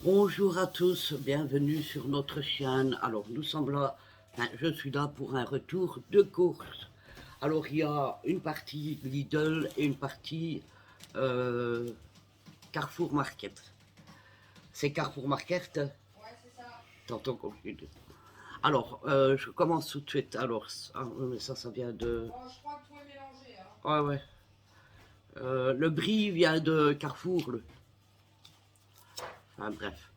Bonjour à tous, bienvenue sur notre chaîne. Alors nous sommes là, je suis là pour un retour de course. Alors il y a une partie Lidl et une partie Carrefour Market. C'est Carrefour Market? Ouais, c'est ça. Tantôt compris. Alors je commence tout de suite. Alors mais ça vient de... Oh, je crois que tout est mélangé. Hein. Ouais ouais. Le brie vient de Carrefour. Enfin bref.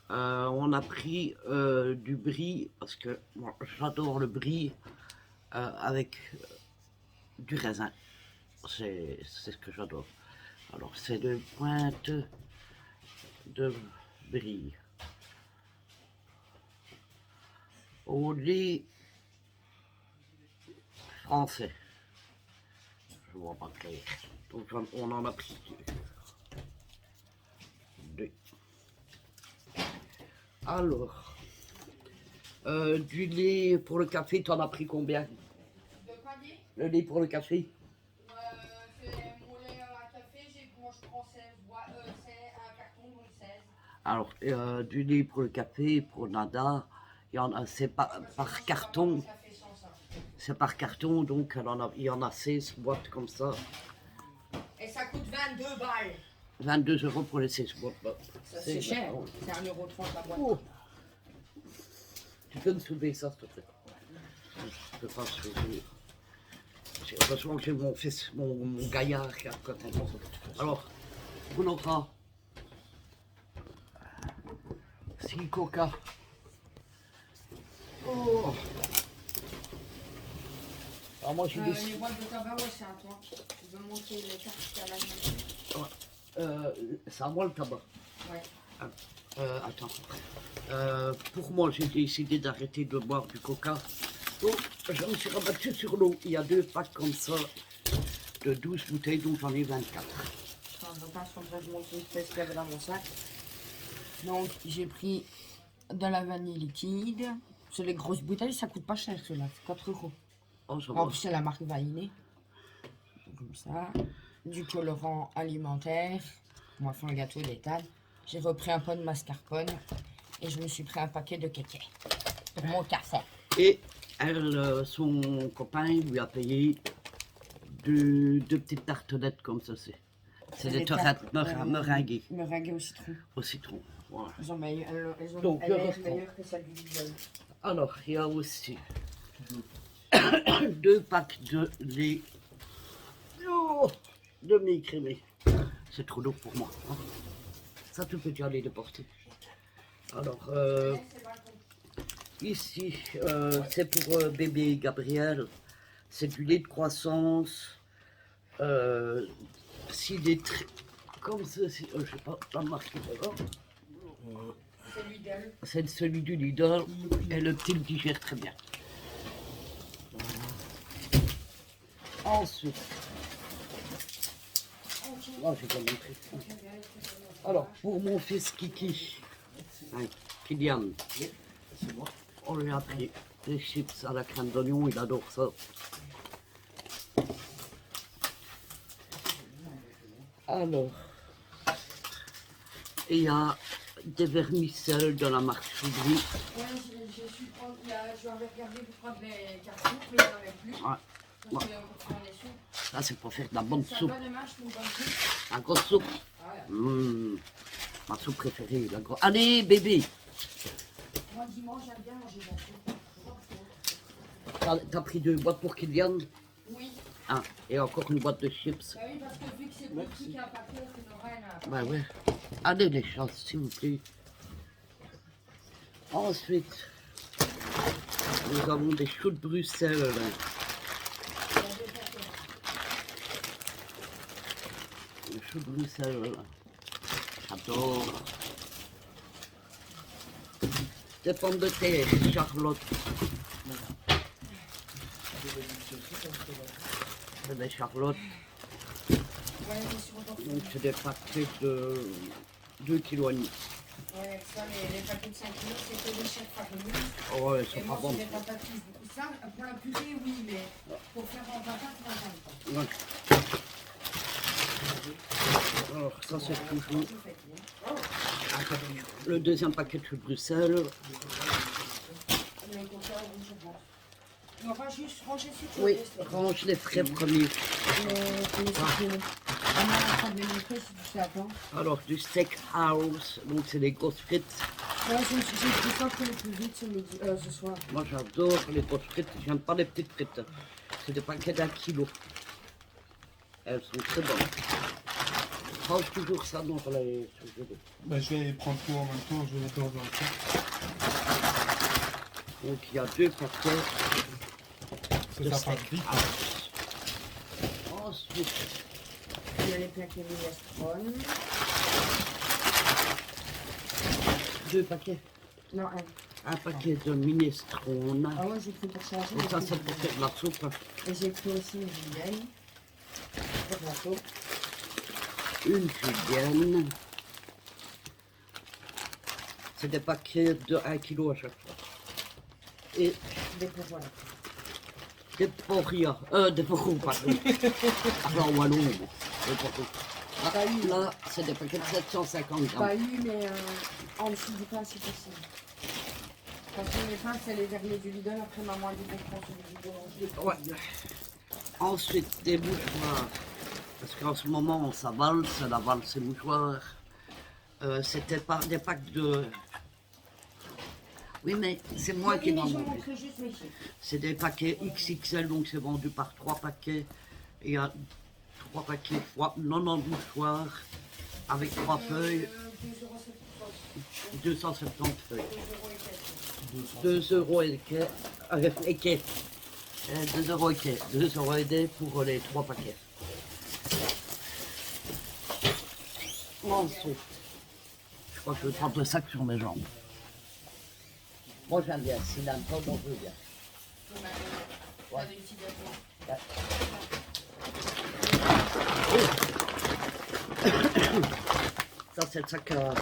On a pris du brie parce que moi j'adore le brie avec du raisin. C'est ce que j'adore. Alors c'est deux pointes de brie. Au lait français. Je vois pas clair. Donc on en a pris deux. Alors, du lait pour le café, t'en as pris combien? De panier, Le lait pour le café? c'est mon lait à café. Moi, je prends 16. C'est un carton, donc 16. Alors, du lait pour le café, pour Nada, il y en a, c'est par carton. Café sans ça. C'est par carton, donc il y en a 16 boîtes comme ça. Et ça coûte 22 balles. 22 € pour les 16 boîtes. Ça, c'est cher. C'est 1,30 € la boîte. Oh. Tu peux me soulever ça, s'il te plaît? Je peux pas soulever. Heureusement que j'ai mon fils, mon gaillard qui a côté. Alors, on aura 6 coca. Oh. Alors moi j'ai des... Les boîtes de tabac, ouais, c'est à toi. Tu veux montrer les cartes qu'il y a là-dedans? C'est à moi le tabac. Ouais. Attends. Pour moi, j'ai décidé d'arrêter de boire du coca. Donc, je me suis rabattu sur l'eau. Il y a 2 packs comme ça de 12 bouteilles, donc j'en ai 24. Enfin, je passe comme ça, je montre une espèce qu'il y avait dans mon sac. Donc, j'ai pris de la vanille liquide. C'est les grosses bouteilles, ça coûte pas cher, ceux-là. C'est 4 €. Oh, ça En va. plus, c'est la marque Vahiné. Comme ça. Du colorant alimentaire. Moi, je fais un gâteau d'étal. J'ai repris un pot de mascarpone. Et je me suis pris un paquet de kéké. Pour mon café. Et elle, son copain lui a payé deux petites tartelettes comme ça. C'est des tomates meringuées Meringuées au citron. au citron. Voilà. Elles ont Donc, elles je sont reprends. meilleures que celles du Lidl. Alors, il y a aussi 2 packs de lait demi-crémé. C'est trop lourd pour moi. Hein. Ça, tu peux y aller le porter. Alors, ici, c'est pour bébé Gabriel. C'est du lait de croissance. 6 litres. Comme ceci. Je sais pas, la marque. C'est Lidl. C'est celui du Lidl. Et le petit le digère très bien. Ensuite. Oh, j'ai pas montré. Alors, pour mon fils Kiki, hein, Kylian, on lui a pris des chips à la crème d'oignon, il adore ça. Alors, il y a des vermicelles de la marque Choubry. Ouais, j'ai su prendre. Je vais regarder pour prendre les cartons, mais il n'y en avait plus. Ouais. Donc, on est sûr. Ça, c'est pour faire de la bonne Ça soupe. va, les mâches, mon bon truc. La grosse soupe. Ouais. Ma soupe préférée, la grosse. Allez, bébé! Moi, dimanche, j'aime bien manger de la soupe. T'as pris 2 boîtes pour Kylian? Oui. Ah, et encore une boîte de chips. Bah oui, parce que vu que c'est petit qu'un paquet, c'est normal. Bah ouais. Allez les chats, s'il vous plaît. Ensuite, nous avons des choux de Bruxelles. Là. Les choux de Bruxelles. Là. J'adore. Des pommes de terre, Charlotte. C'est des Charlottes. Donc c'est des paquets de 2,5 kg. Ouais, ça, les paquets de 5 kilos, c'est que des chèques farinés. Oh ouais, Et c'est pas moi, bon. c'est des patates. Ça, pour la purée, oui, mais pour faire en patate, moi, j'aime pas. Ouais. Alors ça c'est toujours Le deuxième paquet de Bruxelles. On va juste ranger ce que Oui, range les frais premiers. Alors, du steakhouse, donc c'est des grosses frites. Ouais, j'ai pris ça pour le plus vite ce soir. Moi, j'adore les grosses frites. J'aime pas les petites frites. C'est des paquets d'1 kilo. Elles sont très bonnes. Je range toujours ça dans les... Bah, je vais prendre tout en même temps, je vais mettre dans un sac. Donc, il y a 2 paquets de Ça passe vite. steakhouse. Ensuite, Il y a les plaquets minestrone. 2 paquets. Non, Un paquet de minestrone. Ah ouais, j'ai pris pour changer. Donc ça, c'est pour faire de la soupe. Et j'ai pris aussi une julienne. Pour la soupe. Une julienne. C'est des paquets de 1 kg à chaque fois. Et Des voilà. des poria. Des poros, pardon. Alors, wallon, des poros. Là, c'est des paquets de 750 grammes. Pas eu, mais en dessous du pain, si possible. Parce que les pains, c'est les derniers du Lidl. Après, maman a dit qu'on prend celui du boulanger. Ouais. Ensuite, des mouchoirs. Parce qu'en ce moment, ça valse, la valse et mouchoirs. C'était pas des packs de... Oui, mais c'est moi qui m'en Je montre. montrer juste mes chiffres. C'est des paquets XXL, donc c'est vendu par 3 paquets. Et il y a 3 paquets fois 90 mouchoirs avec 3 feuilles, 270 feuilles. 2 euros et quelques. 2 euros et quelques. 2 euros et des pour les 3 paquets. Ensuite, je crois que je vais prendre le sac sur mes jambes. Moi j'aime bien, s'il n'aime pas, moi je veux bien. Ouais. Ça c'est le sac à...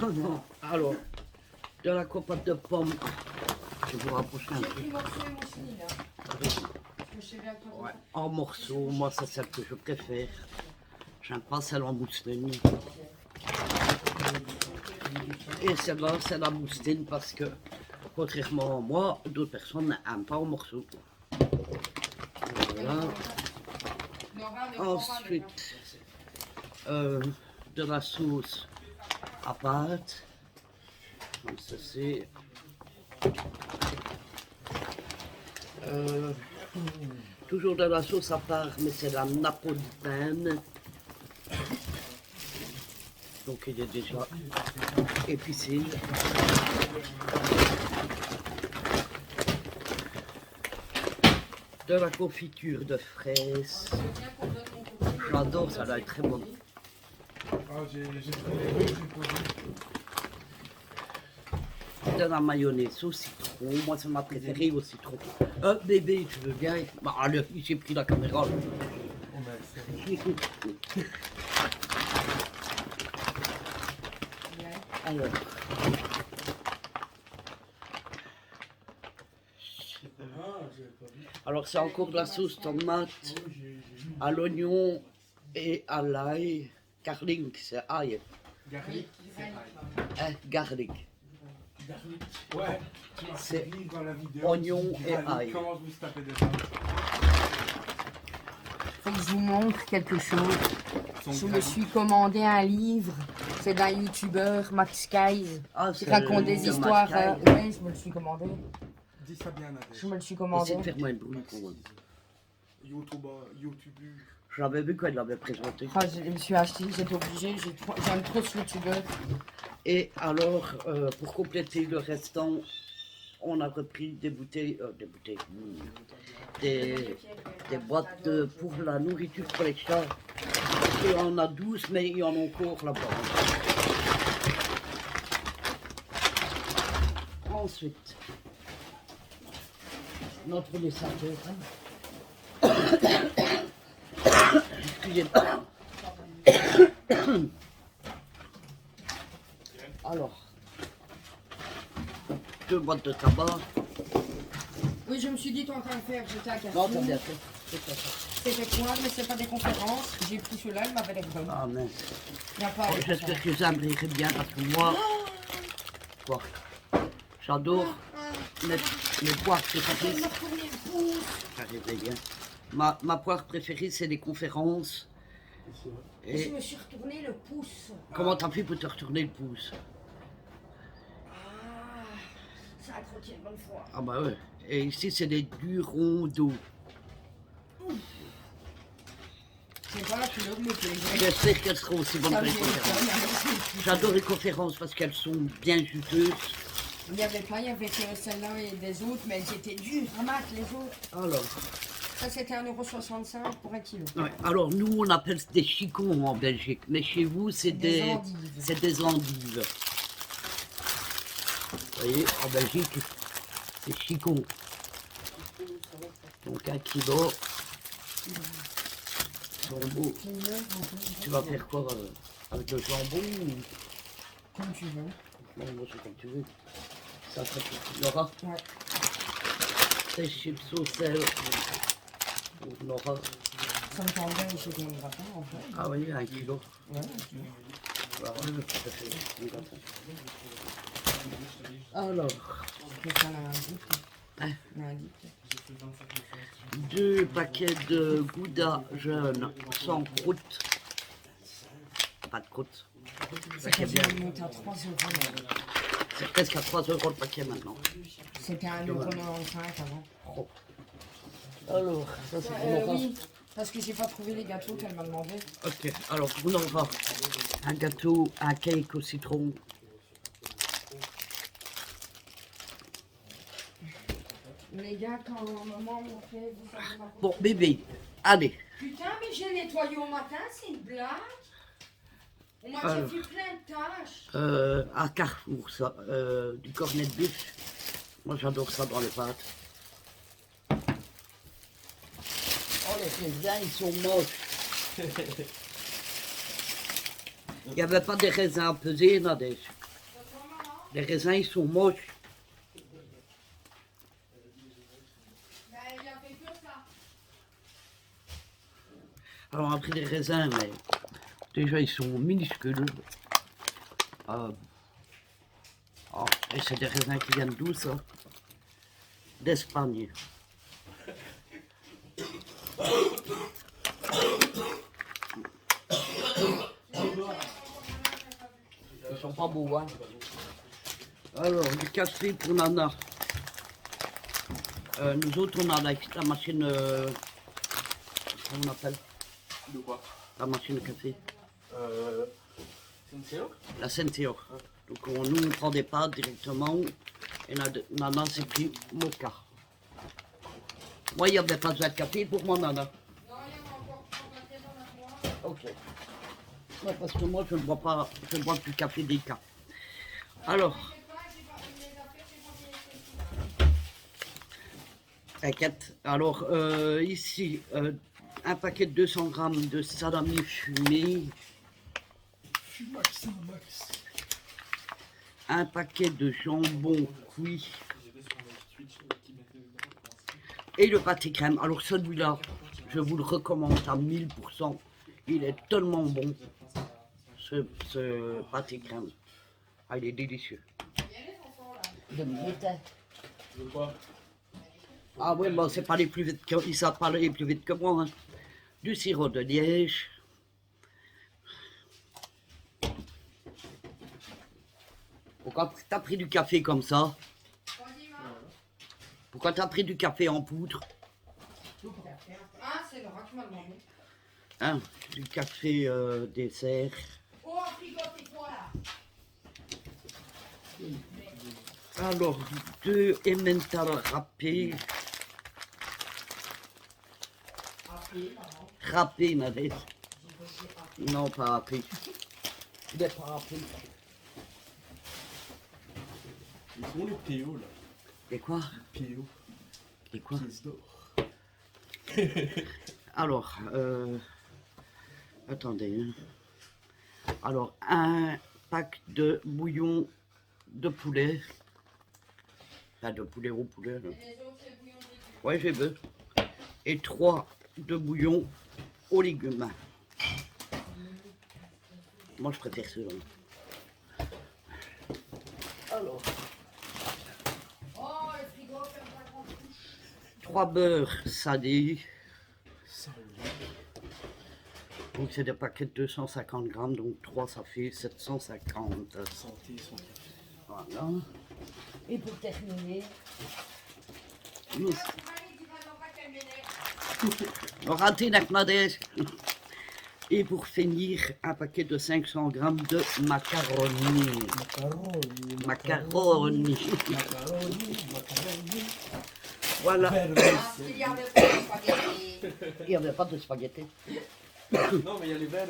Non. Alors, de la compote de pommes, je vais vous rapprocher un J'ai peu. pris morceau et mousseline, là. Parce que je sais bien que toi, Ouais. En morceaux, moi c'est celle que je préfère. J'aime pas celle en mousseline. Et celle-là, c'est la mousseline parce que, contrairement à moi, d'autres personnes n'aiment pas en morceaux. Voilà. Ensuite, de la sauce à pâte. Comme ceci. Toujours de la sauce à part, mais c'est la napolitaine. Donc il est déjà épicé. De la confiture de fraises. J'adore, ça doit être très bon. Ah, j'ai pris les rues, j'ai posé. De la mayonnaise au citron. Moi, c'est ma préférée au citron. Bébé, tu veux bien? Bah, allez, j'ai pris la caméra. Oh, merci. Alors. Alors, c'est encore de la sauce tomate à l'oignon et à l'ail. Garlic, c'est ail. Garlic, c'est ail. Garlic. Garlic. Ouais, tu m'as C'est dit dans la vidéo. oignon et Garlic, ail. comment vous tapez déjà? faut que je vous montre quelque chose. Son Je me garlic. suis commandé un livre. C'est d'un youtubeur, Max Guys, Ah, qui c'est raconte des de histoires. Mascaille. Oui, je me le suis commandé. Dis ça bien, Nadège. Je me le suis commandé. Essaye de faire moins de bruit quand même. YouTuber. J'avais vu quand il l'avait présenté. Ah, je me suis acheté, j'étais obligée, j'aime trop ce youtubeur. Et alors, pour compléter le restant, on a repris des bouteilles, des boîtes pour la nourriture pour les chats. Il y en a 12, mais il y en a encore là-bas. Ensuite, notre dessert. Excusez-moi. Alors, 2 boîtes de tabac. Oui, je me suis dit, toi, qu'à le faire, j'étais à Non, Carrefour. t'as bien fait. C'était quoi? Mais c'est pas des conférences. J'ai pris ceux-là, il m'avait l'air bonne. Ah mince. Il n'y a pas Oh, de j'espère conférence. que ça me irait bien parce que moi, quoi, j'adore les poires préférées. Il m'a tourné le pouce. Ça réveille bien. Ma poire préférée, c'est les conférences. Je Et me suis retourné le pouce. comment t'as fait pour te retourner le pouce? Ah, ça a croqué une bonne fois. Ah bah ouais. Et ici, c'est des durons d'eau. C'est pas la couleur me plaisait. J'espère qu'elles seront aussi bonnes Ça que les me conférences. étonne. J'adore les conférences parce qu'elles sont bien juteuses. Il n'y avait pas, il y avait que celle-là et des autres, mais elles étaient dures, ramasse les autres. Alors, Ça, c'était 1,65 € pour 1 kilo. ouais. Alors, nous, on appelle des chicons en Belgique. Mais chez vous, c'est Des des, endives. c'est des endives. Vous voyez, en Belgique, c'est chicons. Donc, 1 kilo. Ils sont beaux. Tu vas faire quoi avec le jambon ou... Comme tu veux. Non, moi, c'est comme tu veux. Ça tu l'auras. Ouais. Des chips au sel. On aura. Ça me tendrait chez mon gratin, en fait. Ah oui, 1 kilo. Ouais. Alors, tout à fait. Alors, C'est ça lundi. Hein? Lundi. 2 paquets de Gouda jaune sans croûte. Pas de croûte. Ça vient de monter à 3 €. C'est presque à 3 € le paquet maintenant. C'était 1,95 € avant. Oh. Alors, ça c'est pour Nora. Oui, parce que j'ai pas trouvé les gâteaux qu'elle m'a demandé. Ok, alors pour Nora, un gâteau, un cake au citron. Les gars, quand maman m'a fait, vous savez pas. Bon, bébé, allez. Putain, mais j'ai nettoyé au matin, c'est une blague. On m'a déjà Alors. fait plein de tâches. À Carrefour, ça, du cornet de bûche. Moi, j'adore ça dans les pâtes. Oh, les raisins, ils sont moches. Il n'y avait pas des raisins à peser, Nadège. Les raisins, ils sont moches. Ben, il a fait que ça. Alors, on a pris des raisins, mais déjà, ils sont minuscules. Et c'est des raisins qui viennent d'où, ça? D'Espagne. Ils sont pas beaux, hein? Alors, du café pour Nana. Nous autres, on a la machine... comment on appelle? De quoi? La machine à café. C'est une séance? La Senteo. Donc, nous, on prend des pâtes directement. Et Nana, c'est pris mocha. Moi, il n'y avait pas besoin de café pour moi, Nana. Non, il y en a encore 3 paquets dans la boîte. Ok. Ouais, parce que moi, je ne bois pas, je ne bois plus de café déca. Alors, t'inquiète. Alors, ici, un paquet de 200 grammes de salami fumé, Max, Max. un paquet de jambon cuit et le pâté crème. Alors, celui-là, je vous le recommande à 1000%. Il est tellement bon, ce pâté crème. Ah, il est délicieux. De quoi? Ah oui, bon, c'est pas les plus vite que, ils savent pas les plus vite que moi. Hein. Du sirop de liège. Pourquoi t'as pris du café comme ça? Pourquoi t'as pris du café en poudre? Ah, c'est Laura qui m'a demandé. Hein? Du café dessert. Oh, frigote-toi là. Alors, 2 Emmental râpés. Râpés, Nadège. Non, pas râpés. Il est pas râpé. Ils sont les PO là. Et quoi? PO. Et quoi? Pièces d'or. Alors, attendez. Hein. Alors, un pack de bouillon de poulet. Pas de poulet au poulet. Là. Ouais, j'ai vu. Et 3 de bouillon aux légumes. Moi, je préfère ceux-là. Alors, Oh, le frigo, ferme ta grande bouche. 3 beurres salés. Donc, c'est des paquets de 250 grammes. Donc, 3, ça fait 750. Santé, santé. Voilà. Et pour terminer, Nous, raté d'Ahmadès. Et pour finir, un paquet de 500 grammes de macaroni. Macaroni. Voilà. parce qu'il y avait pas de spaghetti. Il n'y avait pas de spaghetti. Non, mais il y a les verres,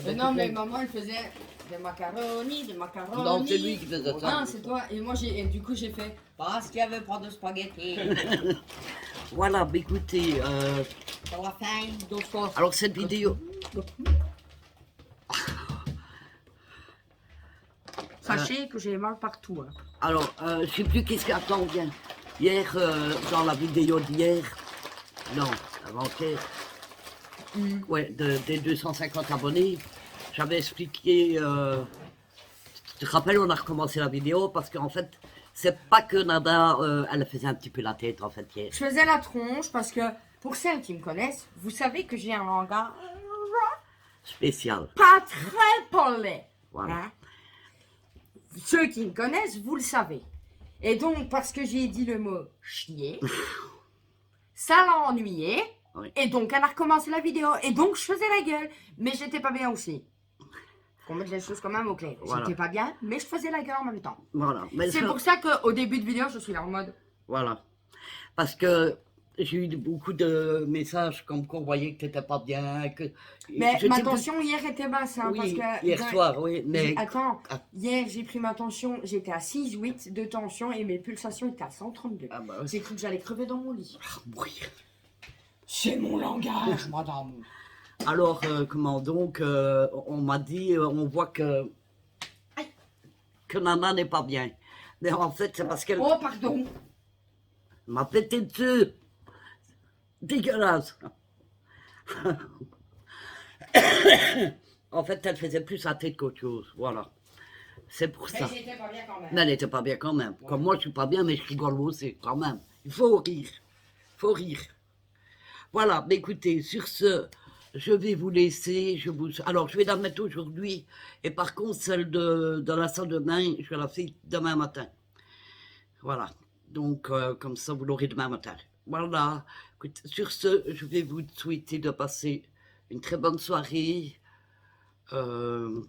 Mais non, mais maman, elle faisait des macaronis, des macaronis. Non, c'est lui qui faisait ça. Ah, c'est toi. Et moi, du coup, j'ai fait parce qu'il n'y avait pas de spaghetti. Voilà, bah écoutez, Pour la fin, d'autres fois. alors cette vidéo, Sachez que j'ai mal partout. Hein. alors je sais plus qu'est-ce qu'attend bien. Hier, dans la vidéo d'hier, non, avant-hier, ouais, des 250 abonnés, j'avais expliqué, tu te rappelles, on a recommencé la vidéo parce qu'en fait, c'est pas que Nada, elle faisait un petit peu la tête en fait hier. Je faisais la tronche parce que, pour celles qui me connaissent, vous savez que j'ai un langage Spécial, pas très parlé. voilà. Hein. Ceux qui me connaissent, vous le savez. Et donc, parce que j'ai dit le mot chier, ça l'a ennuyé. Oui. Et donc, elle a recommencé la vidéo. Et donc, je faisais la gueule. Mais j'étais pas bien aussi. Faut mettre les choses quand même au clair. Voilà. J'étais pas bien, mais je faisais la gueule en même temps. Voilà. Mais C'est ça- pour ça qu'au début de vidéo, je suis là en mode. Voilà. Parce que j'ai eu beaucoup de messages comme qu'on voyait que t'étais pas bien. Que... Mais Je ma t'ai plus- tension hier était basse. Hein, Oui, parce que, hier soir, oui. Mais Attends, Ah. hier j'ai pris ma tension, j'étais à 6,8 de tension et mes pulsations étaient à 132. Ah bah, J'ai cru que j'allais crever dans mon lit. mourir. C'est mon langage, madame. Alors, comment donc, on m'a dit, on voit que Nana n'est pas bien. Mais en fait, c'est parce qu'elle Oh, pardon. m'a pété dessus. Dégueulasse. En fait, elle faisait plus sa tête qu'autre chose. Voilà. C'est pour Mais ça. j'étais pas bien quand même. Mais elle n'était pas bien quand même. Comme moi, je suis pas bien, mais je rigole aussi quand même. Il faut rire. Il faut rire. Voilà, mais écoutez, sur ce, je vais vous laisser. Alors, je vais la mettre aujourd'hui. Et par contre, celle de la salle de bain, je vais la faire demain matin. Voilà. Donc, comme ça, vous l'aurez demain matin. Voilà. Écoute, sur ce, je vais vous souhaiter de passer une très bonne soirée. Une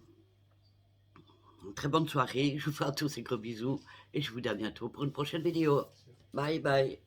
très bonne soirée. Je vous fais à tous des gros bisous. Et je vous dis à bientôt pour une prochaine vidéo. Bye bye.